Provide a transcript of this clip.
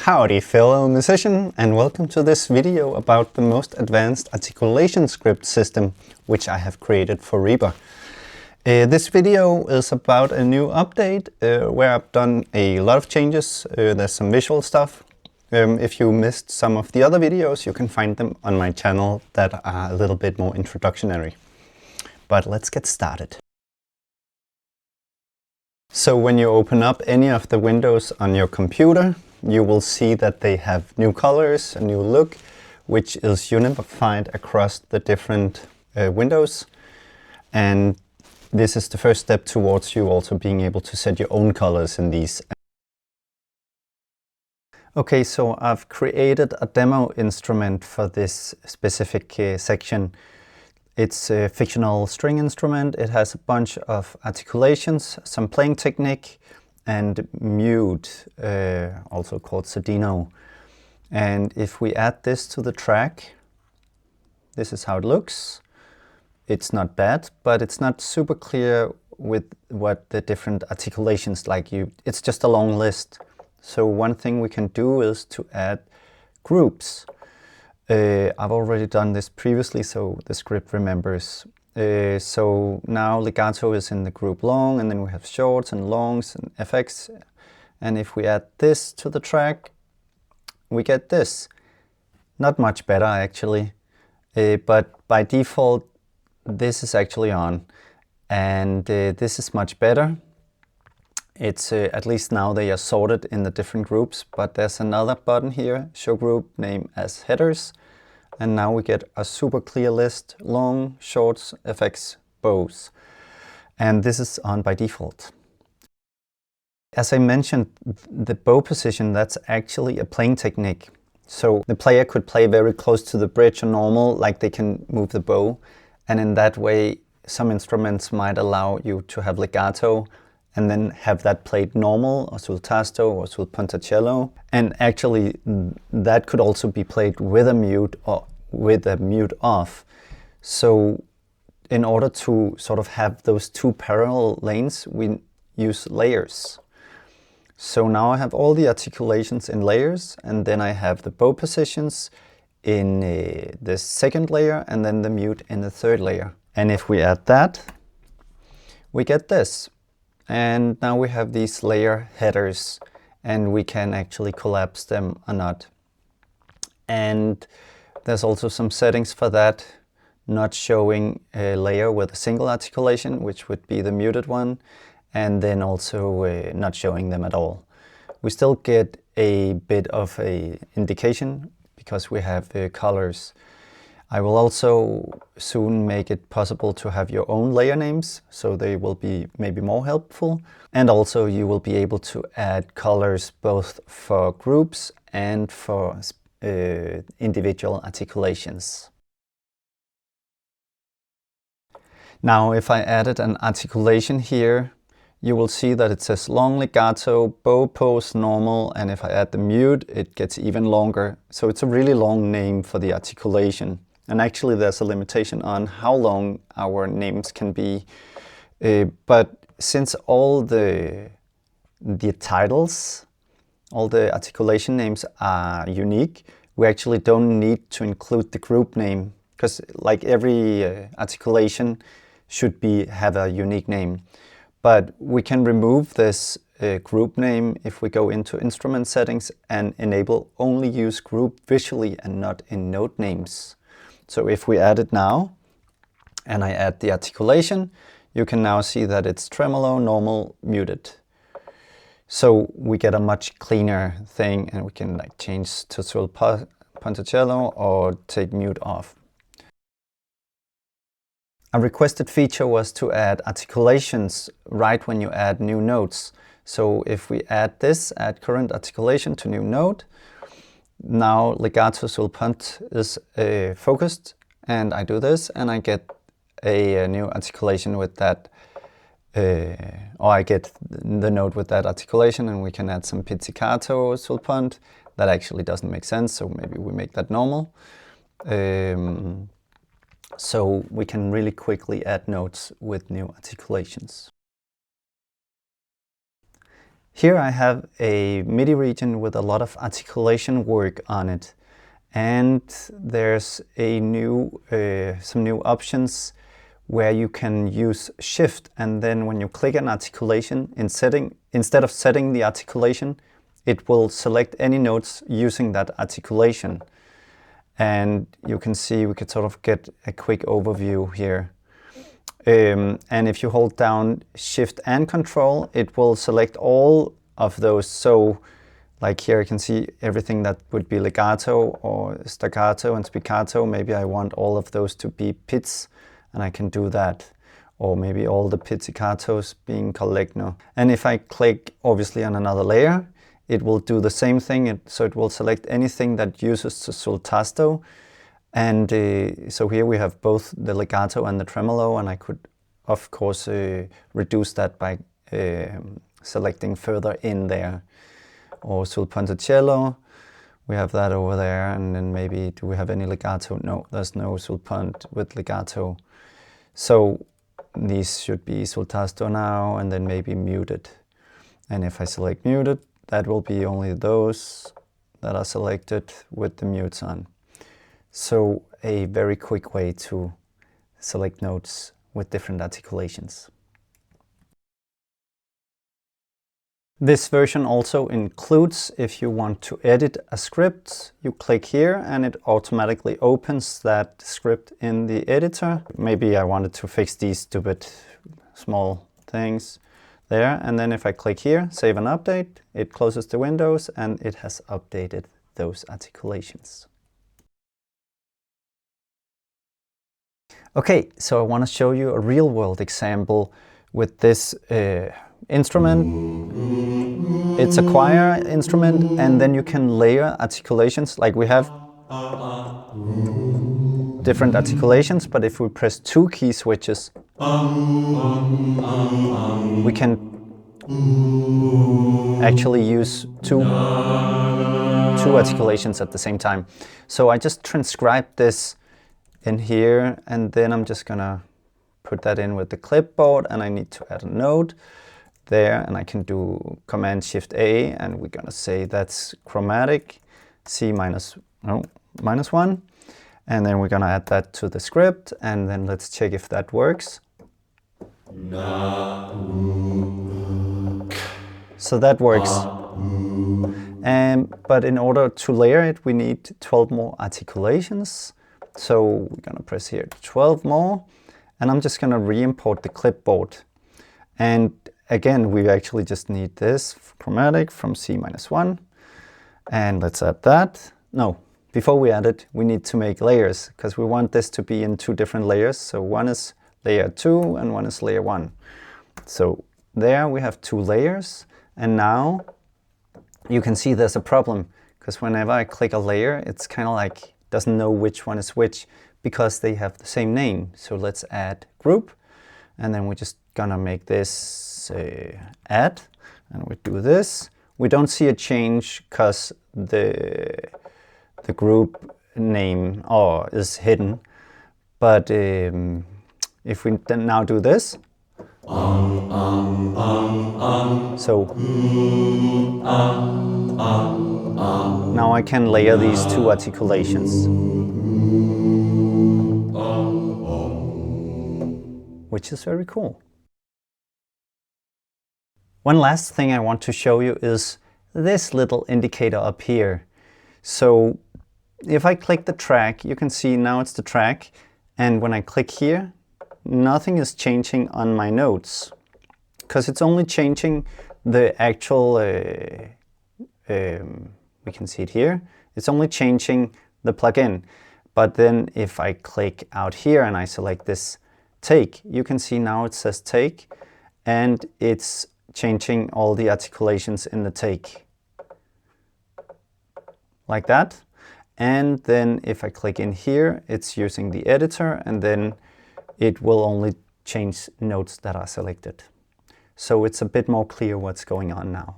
Howdy fellow musician, and welcome to this video about the most advanced articulation script system which I have created for Reaper. This video is about a new update where I've done a lot of changes. There's some visual stuff. If you missed some of the other videos, you can find them on my channel that are a little bit more introductory. But let's get started. So when you open up any of the windows on your computer, you will see that they have new colors, a new look, which is unified across the different windows. And this is the first step towards you also being able to set your own colors in these. Okay, so I've created a demo instrument for this specific section. It's a fictional string instrument. It has a bunch of articulations, some playing technique, and mute, also called Cedino. And if we add this to the track, this is how it looks. It's not bad, but it's not super clear with what the different articulations like. It's just a long list. So one thing we can do is to add groups. I've already done this previously, so the script remembers. So now legato is in the group long, and then we have shorts and longs and FX. And if we add this to the track, we get this. Not much better actually, but by default this is actually on, and this is much better. It's at least now they are sorted in the different groups, but there's another button here, show group name as headers. And now we get a super clear list, long, shorts, FX, bows. And this is on by default. As I mentioned, the bow position, that's actually a playing technique. So the player could play very close to the bridge or normal, like they can move the bow. And in that way, some instruments might allow you to have legato and then have that played normal, or sul tasto, or sul puntacello. And actually, that could also be played with a mute or with a mute off. So in order to sort of have those two parallel lanes, we use layers. So now I have all the articulations in layers, and then I have the bow positions in the second layer, and then the mute in the third layer. And if we add that, we get this. And now we have these layer headers, and we can actually collapse them or not. And there's also some settings for that, not showing a layer with a single articulation, which would be the muted one, and then also not showing them at all. We still get a bit of a indication because we have colors. I will also soon make it possible to have your own layer names, so they will be maybe more helpful. And also you will be able to add colors both for groups and for individual articulations. Now if I added an articulation here, you will see that it says long legato, bow pose, normal, and if I add the mute, it gets even longer. So it's a really long name for the articulation. And actually there's a limitation on how long our names can be. But since all the titles, all the articulation names are unique, we actually don't need to include the group name, because like every articulation should have a unique name. But we can remove this group name if we go into instrument settings and enable only use group visually and not in note names. So if we add it now, and I add the articulation, you can now see that it's tremolo, normal, muted. So we get a much cleaner thing, and we can like change to sul puntacello or take mute off. A requested feature was to add articulations right when you add new notes. So if we add this, add current articulation to new note, now legato sul punt is focused, and I do this and I get a new articulation with that, or I get the note with that articulation, and we can add some pizzicato sul punt. That actually doesn't make sense, so maybe we make that normal. So we can really quickly add notes with new articulations. Here I have a MIDI region with a lot of articulation work on it. And there's a some new options where you can use Shift, and then when you click an articulation, instead of setting the articulation, it will select any notes using that articulation. And you can see we could sort of get a quick overview here. And if you hold down Shift and Control, it will select all of those. So like here you can see everything that would be legato or staccato and spiccato. Maybe I want all of those to be pizz, and I can do that. Or maybe all the pizzicatos being collegno. And if I click obviously on another layer, it will do the same thing. So it will select anything that uses the sul tasto. And so here we have both the legato and the tremolo, and I could of course reduce that by selecting further in there. Or sul ponticello, we have that over there, and then maybe do we have any legato? No, there's no sul pont with legato. So these should be sul tasto now, and then maybe muted. And if I select muted, that will be only those that are selected with the mutes on. So a very quick way to select notes with different articulations. This version also includes, if you want to edit a script, you click here and it automatically opens that script in the editor. Maybe I wanted to fix these stupid small things there. And then if I click here, save and update, it closes the windows and it has updated those articulations. Okay, so I want to show you a real world example with this instrument. It's a choir instrument, and then you can layer articulations. Like we have different articulations, but if we press 2 key switches, we can actually use two articulations at the same time. So I just transcribed this in here, and then I'm just gonna put that in with the clipboard, and I need to add a note there, and I can do Command Shift A, and we're gonna say that's chromatic C minus 1, and then we're gonna add that to the script, and then let's check if that works. So that works. But in order to layer it, we need 12 more articulations. So we're gonna press here 12 more, and I'm just gonna re-import the clipboard. And again, we actually just need this chromatic from C minus 1. And let's add that. No, before we add it, we need to make layers, because we want this to be in 2 different layers. So one is layer 2 and one is layer 1. So there we have 2 layers. And now you can see there's a problem, because whenever I click a layer, it's kind of like doesn't know which one is which, because they have the same name. So let's add group, and then we're just gonna make this add, and we do this. We don't see a change because the group name is hidden. But if we then now do this, so now I can layer these 2 articulations, which is very cool. One last thing I want to show you is this little indicator up here. So if I click the track, you can see now it's the track, and when I click here, nothing is changing on my notes, because it's only changing the actual, we can see it here, it's only changing the plugin. But then if I click out here and I select this take, you can see now it says take, and it's changing all the articulations in the take, like that. And then if I click in here, it's using the editor, and then it will only change notes that are selected. So it's a bit more clear what's going on now.